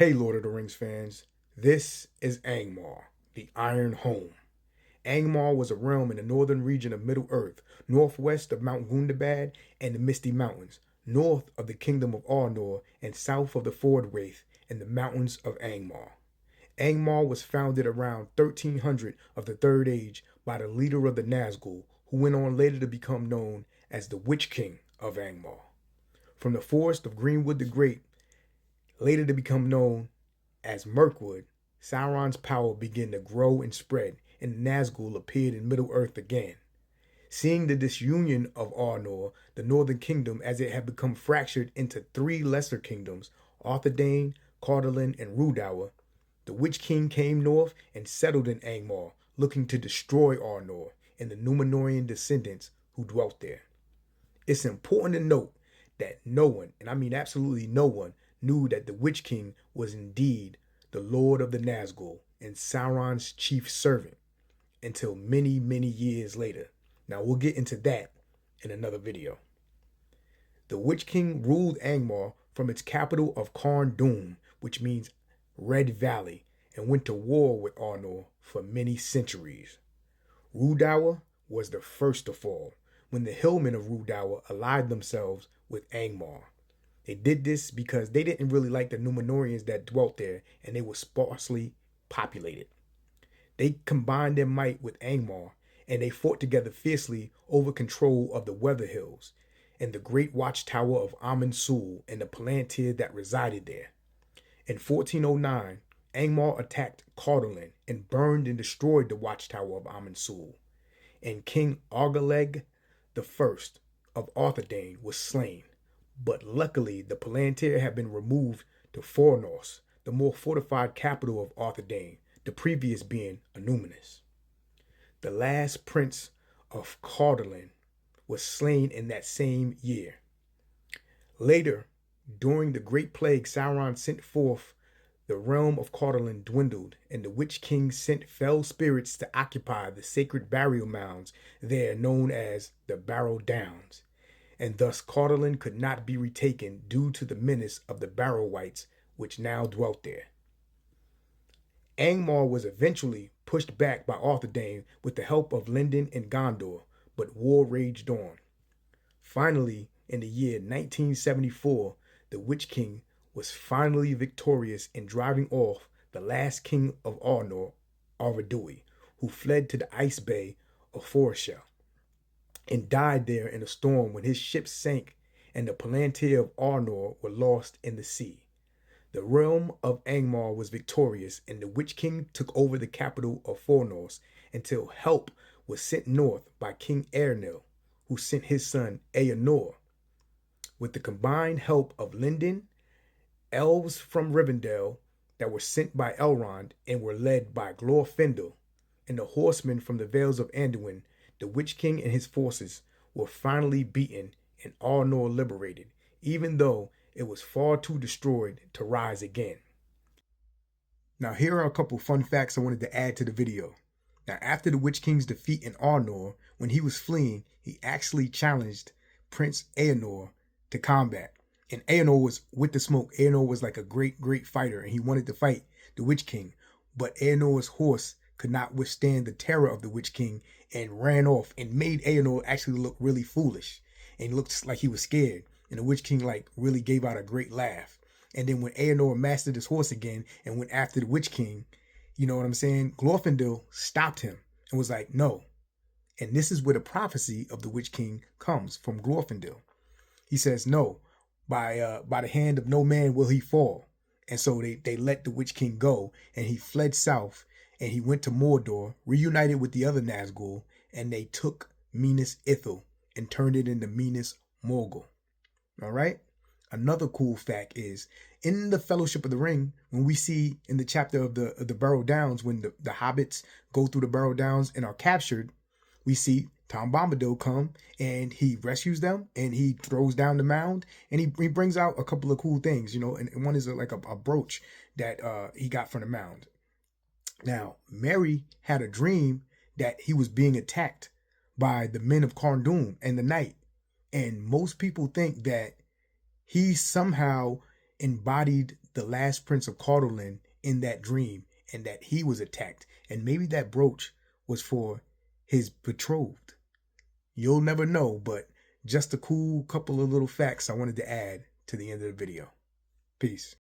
Hey, Lord of the Rings fans, this is Angmar, the Iron Home. Angmar was a realm in the northern region of Middle-earth, northwest of Mount Gundabad and the Misty Mountains, north of the Kingdom of Arnor, and south of the Ford Wraith and the mountains of Angmar. Angmar was founded around 1300 of the Third Age by the leader of the Nazgul, who went on later to become known as the Witch King of Angmar. From the forest of Greenwood the Great, later to become known as Mirkwood, Sauron's power began to grow and spread, and the Nazgul appeared in Middle-earth again. Seeing the disunion of Arnor, the northern kingdom, as it had become fractured into three lesser kingdoms, Arthedain, Cardolan, and Rhudaur, the Witch King came north and settled in Angmar, looking to destroy Arnor and the Númenórean descendants who dwelt there. It's important to note that no one, and I mean absolutely no one, knew that the Witch King was indeed the Lord of the Nazgul and Sauron's chief servant until many, many years later. Now we'll get into that in another video. The Witch King ruled Angmar from its capital of Carn Dûm, which means Red Valley, and went to war with Arnor for many centuries. Rhudaur was the first to fall, when the hillmen of Rhudaur allied themselves with Angmar. They did this because they didn't really like the Númenóreans that dwelt there, and they were sparsely populated. They combined their might with Angmar, and they fought together fiercely over control of the Weather Hills and the great watchtower of Amon Sul and the Palantir that resided there. In 1409, Angmar attacked Cardolan and burned and destroyed the watchtower of Amon Sul, and King Argaleg I of Arthedain was slain. But luckily, the Palantir had been removed to Fornos, the more fortified capital of Arthedain, the previous being Annúminas. The last prince of Cardolan was slain in that same year. Later, during the Great Plague, Sauron sent forth, the realm of Cardolan dwindled, and the Witch King sent fell spirits to occupy the sacred burial mounds there known as the Barrow Downs, and thus Cardolan could not be retaken due to the menace of the Barrow-wights which now dwelt there. Angmar was eventually pushed back by Arthedain with the help of Lindon and Gondor, but war raged on. Finally, in the year 1974, the Witch King was finally victorious in driving off the last king of Arnor, Aradui, who fled to the ice bay of Foreshell and died there in a storm when his ship sank and the Palantir of Arnor were lost in the sea. The realm of Angmar was victorious, and the Witch King took over the capital of Fornos until help was sent north by King Eärnil, who sent his son Eänor. With the combined help of Lindon, elves from Rivendell that were sent by Elrond and were led by Glorfindel, and the horsemen from the Vales of Anduin, the Witch King and his forces were finally beaten and Arnor liberated, even though it was far too destroyed to rise again. Now here are a couple fun facts I wanted to add to the video. Now after the Witch King's defeat in Arnor, when he was fleeing, he actually challenged Prince Eänor to combat. And Eänor was with the smoke. Eänor was like a great fighter, and he wanted to fight the Witch King. But Eänor's horse could not withstand the terror of the Witch King and ran off and made Eänor actually look really foolish. And he looked like he was scared. And the Witch King like really gave out a great laugh. And then when Eänor mastered his horse again and went after the Witch King, you know what I'm saying? Glorfindel stopped him and was like, no. And this is where the prophecy of the Witch King comes from Glorfindel. He says, no, by the hand of no man will he fall. And so they let the Witch King go, and he fled south, and he went to Mordor, reunited with the other Nazgul, and they took Minas Ithil and turned it into Minas Morgul. All right? Another cool fact is, in the Fellowship of the Ring, when we see in the chapter of the Barrow Downs, when the hobbits go through the Barrow Downs and are captured, we see Tom Bombadil come and he rescues them and he throws down the mound and he brings out a couple of cool things, you know, and one is like a brooch that he got from the mound. Now, Merry had a dream that he was being attacked by the men of Carn Dûm in the night. And most people think that he somehow embodied the last prince of Cardolan in that dream, and that he was attacked. And maybe that brooch was for his betrothed. You'll never know, but just a cool couple of little facts I wanted to add to the end of the video. Peace.